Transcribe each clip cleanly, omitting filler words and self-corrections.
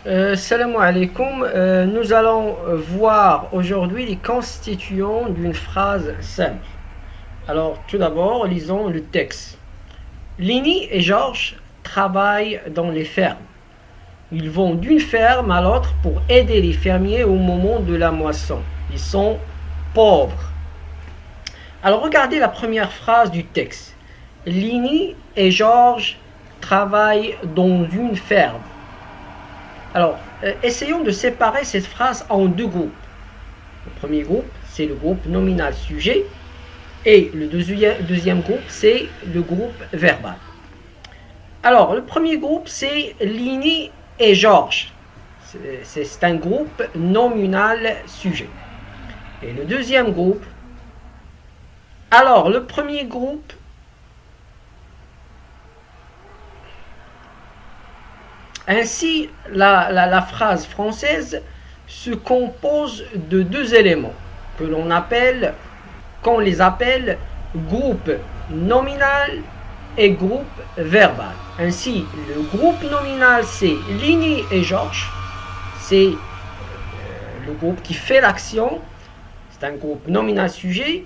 Salam alaikum. Nous allons voir aujourd'hui les constituants d'une phrase simple. Alors, tout d'abord, lisons le texte. Lini et Georges travaillent dans les fermes. Ils vont d'une ferme à l'autre pour aider les fermiers au moment de la moisson. Ils sont pauvres. Alors, regardez la première phrase du texte. Lini et Georges travaillent dans une ferme. Alors, essayons de séparer cette phrase en deux groupes. Le premier groupe, c'est le groupe nominal sujet, et le deuxième groupe, c'est le groupe verbal. Alors, le premier groupe, c'est Lini et Georges. C'est un groupe nominal sujet. Et le deuxième groupe, alors le premier groupe, ainsi, la phrase française se compose de deux éléments qu'on les appelle groupe nominal et groupe verbal. Ainsi, le groupe nominal, c'est Lini et Georges. C'est le groupe qui fait l'action. C'est un groupe nominal sujet.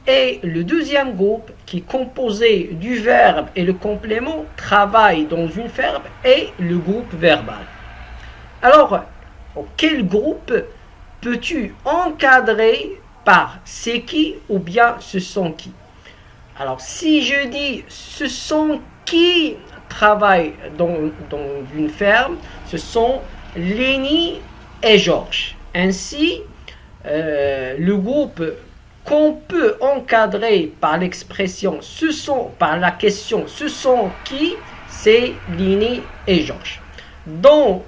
Et le deuxième groupe, qui est composé du verbe et le complément, travaille dans une ferme, est le groupe verbal. Alors, quel groupe peux-tu encadrer par c'est qui ou bien ce sont qui? Alors, si je dis ce sont qui travaillent dans une ferme, ce sont Lini et Georges. Ainsi, le groupe qu'on peut encadrer par l'expression par la question ce sont qui, c'est Lini et Georges. Dans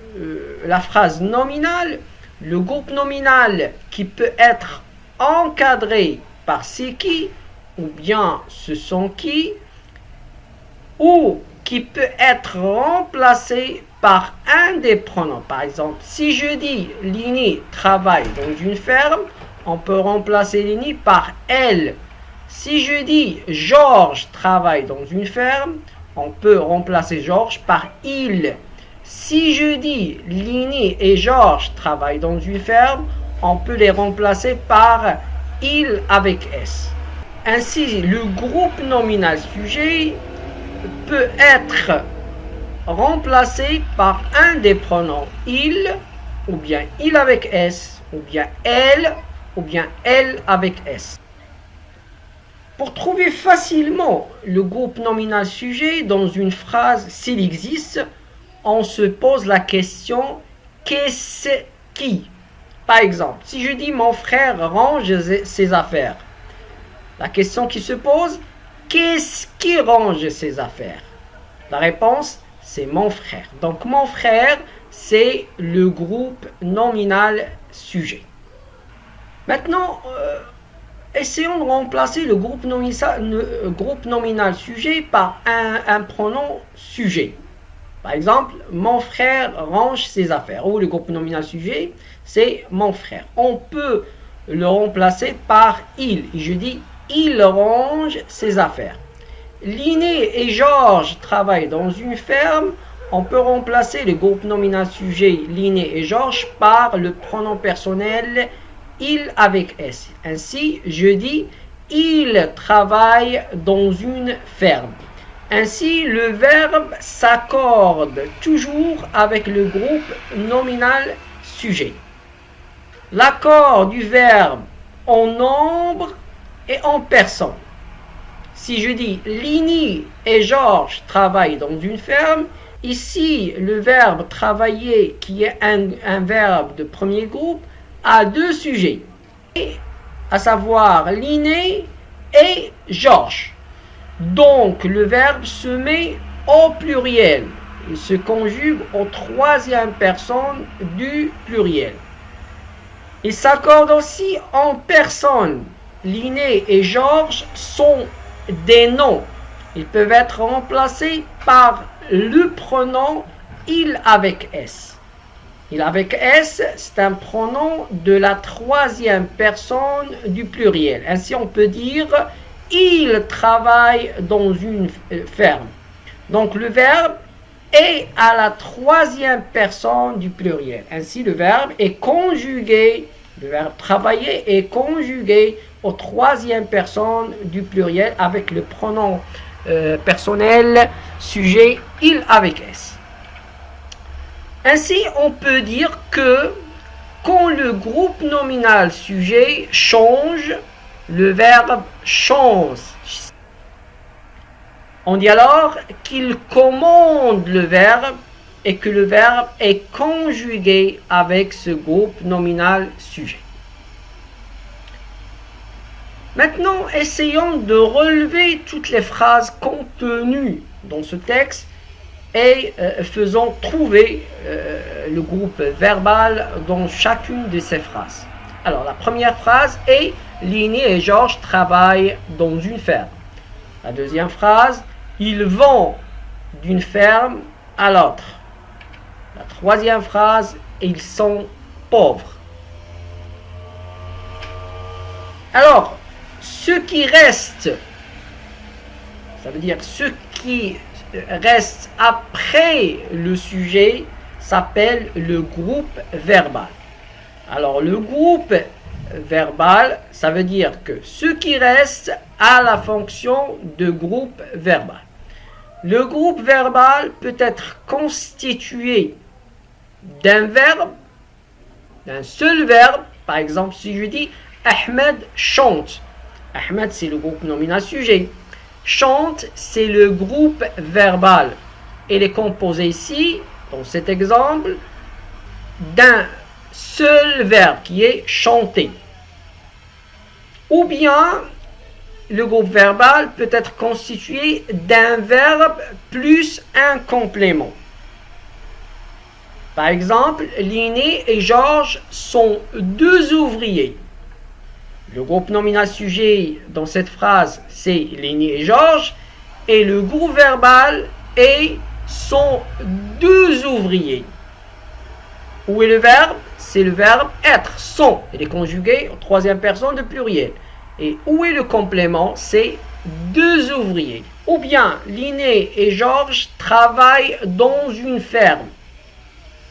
la phrase nominale, le groupe nominal qui peut être encadré par c'est qui ou bien ce sont qui, ou qui peut être remplacé par un des pronoms. Par exemple, si je dis Lini travaille dans une ferme, on peut remplacer Lini par elle. Si je dis Georges travaille dans une ferme, on peut remplacer Georges par il. Si je dis Lini et Georges travaillent dans une ferme, on peut les remplacer par il avec S. Ainsi, le groupe nominal sujet peut être remplacé par un des pronoms il, ou bien il avec S, ou bien elle avec S. Pour trouver facilement le groupe nominal sujet dans une phrase s'il existe, on se pose la question qu'est-ce qui? Par exemple, si je dis mon frère range ses affaires, la question qui se pose, qu'est-ce qui range ses affaires? La réponse, c'est mon frère. Donc mon frère, c'est le groupe nominal sujet. Maintenant, essayons de remplacer le groupe nominal sujet par un pronom sujet. Par exemple, mon frère range ses affaires. Ou le groupe nominal sujet, c'est mon frère. On peut le remplacer par il. Et je dis, il range ses affaires. Lini et Georges travaillent dans une ferme. On peut remplacer le groupe nominal sujet Lini et Georges par le pronom personnel il avec S. Ainsi, je dis il travaille dans une ferme. Ainsi, le verbe s'accorde toujours avec le groupe nominal sujet. L'accord du verbe en nombre et en personne. Si je dis Lini et Georges travaillent dans une ferme, ici le verbe travailler, qui est un verbe de premier groupe, a deux sujets, à savoir Lini et Georges. Donc le verbe se met au pluriel. Il se conjugue aux troisième personne du pluriel. Il s'accorde aussi en personne. Lini et Georges sont des noms. Ils peuvent être remplacés par le pronom il avec S. Il avec S, c'est un pronom de la troisième personne du pluriel. Ainsi, on peut dire il travaille dans une ferme. Donc, le verbe et à la troisième personne du pluriel. Ainsi, le verbe est conjugué, le verbe travailler est conjugué aux troisième personne du pluriel avec le pronom personnel sujet il avec s. Ainsi, on peut dire que quand le groupe nominal sujet change, le verbe change. On dit alors qu'il commande le verbe et que le verbe est conjugué avec ce groupe nominal sujet. Maintenant, essayons de relever toutes les phrases contenues dans ce texte et faisons trouver le groupe verbal dans chacune de ces phrases. Alors, la première phrase est « Lini et Georges travaillent dans une ferme ». La deuxième phrase « Ils vont d'une ferme à l'autre ». La troisième phrase « Ils sont pauvres ». Alors, ce qui reste, ça veut dire ce qui reste après le sujet s'appelle le groupe verbal. Alors, le groupe verbal, ça veut dire que ce qui reste a la fonction de groupe verbal. Le groupe verbal peut être constitué d'un verbe, d'un seul verbe. Par exemple, si je dis Ahmed chante. Ahmed, c'est le groupe nominal sujet. Chante, c'est le groupe verbal. Il est composé ici, dans cet exemple, d'un seul verbe qui est chanter. Ou bien, le groupe verbal peut être constitué d'un verbe plus un complément. Par exemple, Lini et Georges sont deux ouvriers. Le groupe nominal sujet dans cette phrase, c'est Lini et Georges, et le groupe verbal sont deux ouvriers. Où est le verbe? C'est le verbe être, sont. Il est conjugué en troisième personne de pluriel. Et où est le complément? C'est deux ouvriers. Ou bien, Lini et Georges travaillent dans une ferme.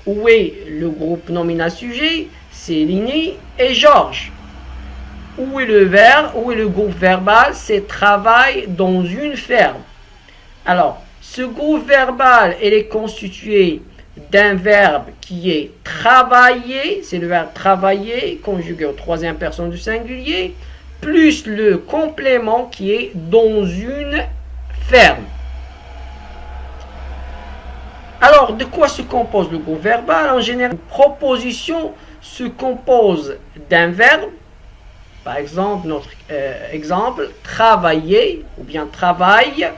Où est le groupe nominal sujet? C'est Lini et Georges. Où est le verbe? Où est le groupe verbal? C'est travaille dans une ferme. Alors, ce groupe verbal, il est constitué d'un verbe qui est travailler, c'est le verbe travailler, conjugué au troisième personne du singulier, plus le complément qui est dans une ferme. Alors, de quoi se compose le groupe verbal? En général, une proposition se compose d'un verbe. Par exemple, notre exemple, travailler ou bien travaille,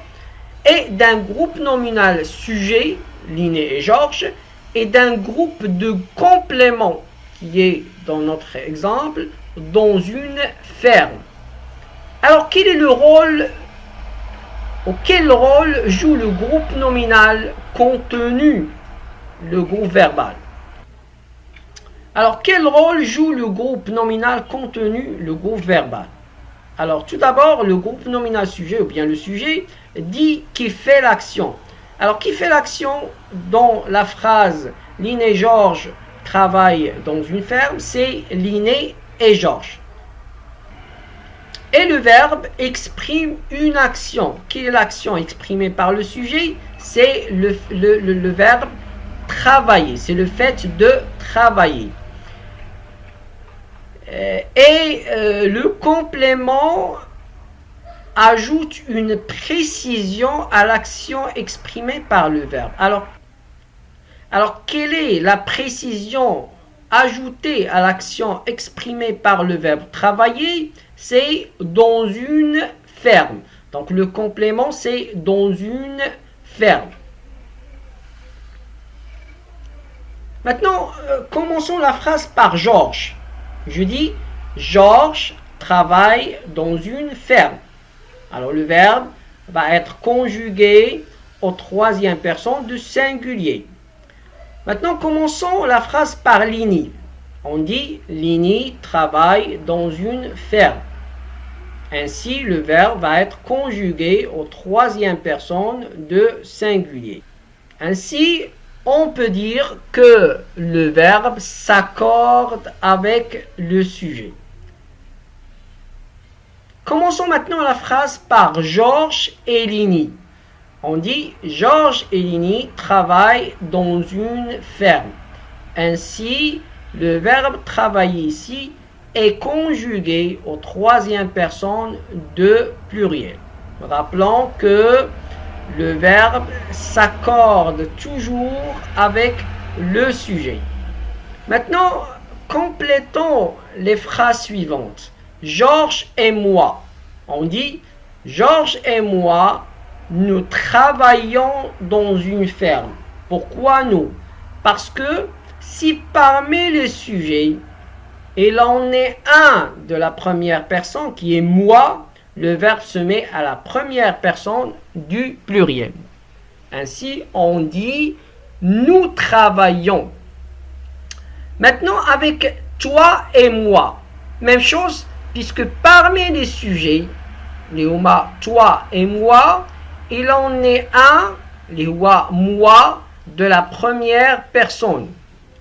et d'un groupe nominal sujet, Lini et Georges, et d'un groupe de compléments qui est, dans notre exemple, dans une ferme. Alors, quel est le rôle, ou quel rôle joue le groupe nominal contenu, le groupe verbal? Alors, quel rôle joue le groupe nominal contenu, le groupe verbal? Alors, tout d'abord, le groupe nominal sujet, ou bien le sujet, dit qui fait l'action. Alors, qui fait l'action dans la phrase « Lini et Georges travaillent dans une ferme », c'est Lini et Georges. Et le verbe exprime une action. Quelle est l'action exprimée par le sujet? C'est le verbe travailler, c'est le fait de travailler. Et le complément ajoute une précision à l'action exprimée par le verbe. Alors, quelle est la précision ajoutée à l'action exprimée par le verbe travailler? C'est dans une ferme. Donc, le complément, c'est dans une ferme. Maintenant, commençons la phrase par Georges. Je dis Georges travaille dans une ferme. Alors le verbe va être conjugué au troisième personne du singulier. Maintenant, commençons la phrase par Lini. On dit Lini travaille dans une ferme. Ainsi, le verbe va être conjugué au troisième personne de singulier. Ainsi, on peut dire que le verbe s'accorde avec le sujet. Commençons maintenant la phrase par Georges et Lini. On dit Georges et Lini travaillent dans une ferme. Ainsi, le verbe travailler ici est conjugué aux troisième personne de pluriel. Rappelons que le verbe s'accorde toujours avec le sujet. Maintenant, complétons les phrases suivantes. Georges et moi. On dit Georges et moi, nous travaillons dans une ferme. Pourquoi nous? Parce que si parmi les sujets, il en est un de la première personne qui est moi, le verbe se met à la première personne du pluriel. Ainsi, on dit nous travaillons. Maintenant, avec toi et moi, même chose, puisque parmi les sujets, les huma, toi et moi, il en est un, les hua, moi, de la première personne.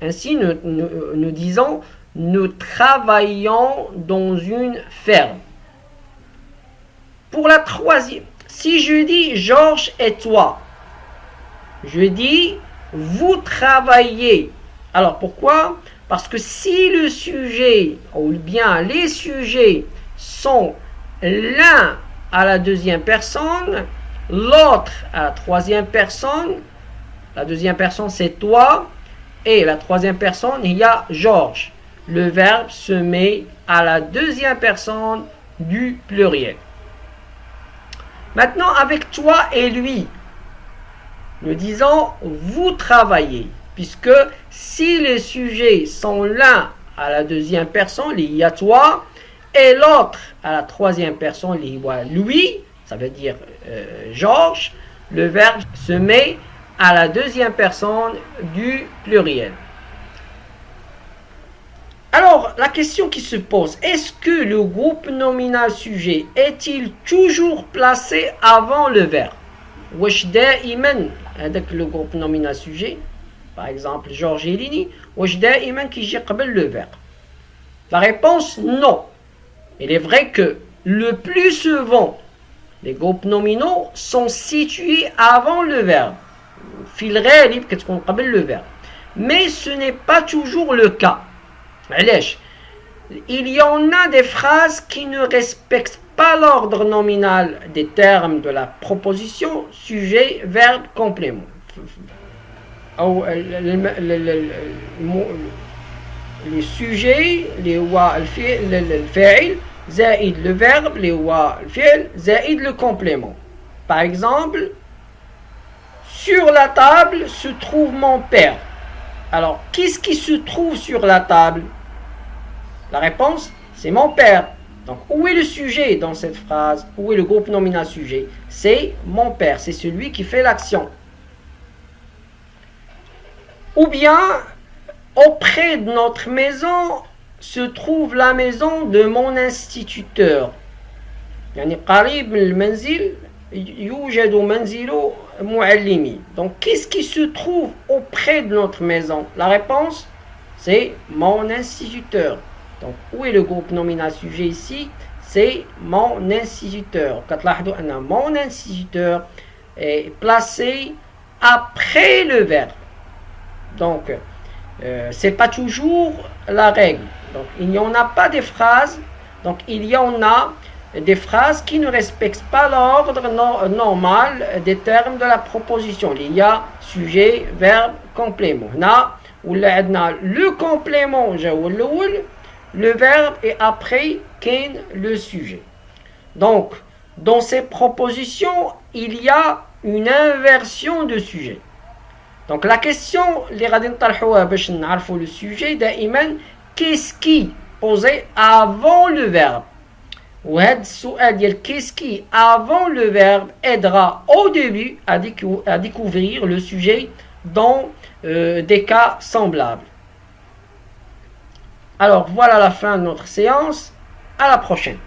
Ainsi, nous disons, nous travaillons dans une ferme. Pour la troisième, si je dis Georges et toi, je dis vous travaillez. Alors pourquoi? Parce que si le sujet, ou bien les sujets sont l'un à la deuxième personne, l'autre à la troisième personne, la deuxième personne c'est toi, et la troisième personne il y a Georges. Le verbe se met à la deuxième personne du pluriel. Maintenant, avec toi et lui, nous disons vous travaillez, puisque si les sujets sont l'un à la deuxième personne, il y a toi, et l'autre à la troisième personne, il y a lui, ça veut dire Georges, le verbe se met à la deuxième personne du pluriel. Alors, la question qui se pose, est-ce que le groupe nominal sujet est-il toujours placé avant le verbe? Wesh da'iman, avec le groupe nominal sujet, par exemple Georges et Lini, wesh da'iman qui j'ai qabel le verbe? La réponse, non. Il est vrai que le plus souvent, les groupes nominaux sont situés avant le verbe. Fil ghalib كتكون qabel le verbe. Mais ce n'est pas toujours le cas. Il y en a des phrases qui ne respectent pas l'ordre nominal des termes de la proposition, sujet, verbe, complément. Les sujets, les wa, le fa'il, zaïd le verbe, les wa, le fi'l, zaïd le complément. Par exemple, sur la table se trouve mon père. Alors, qu'est-ce qui se trouve sur la table? La réponse, c'est mon père. Donc, où est le sujet dans cette phrase? Où est le groupe nominal sujet? C'est mon père, c'est celui qui fait l'action. Ou bien, auprès de notre maison se trouve la maison de mon instituteur. يعني قريب من المنزل يوجد منزل معلمي. Donc, qu'est-ce qui se trouve auprès de notre maison? La réponse, c'est mon instituteur. Donc, où est le groupe nominal sujet ici? C'est mon instituteur. Mon instituteur est placé après le verbe. Donc, c'est pas toujours la règle. Donc, il n'y en a pas des phrases. Donc, il y en a des phrases qui ne respectent pas l'ordre normal des termes de la proposition. Il y a sujet, verbe, complément. Le complément, le verbe et après le sujet. Donc, dans ces propositions, il y a une inversion de sujet. Donc, la question, les radin talhoua bash n'arfou le sujet, da'iman, qu'est-ce qui posé avant le verbe? Ou had soual diel qu'est-ce qui avant le verbe aidera au début à découvrir le sujet dans des cas semblables. Alors voilà la fin de notre séance. À la prochaine.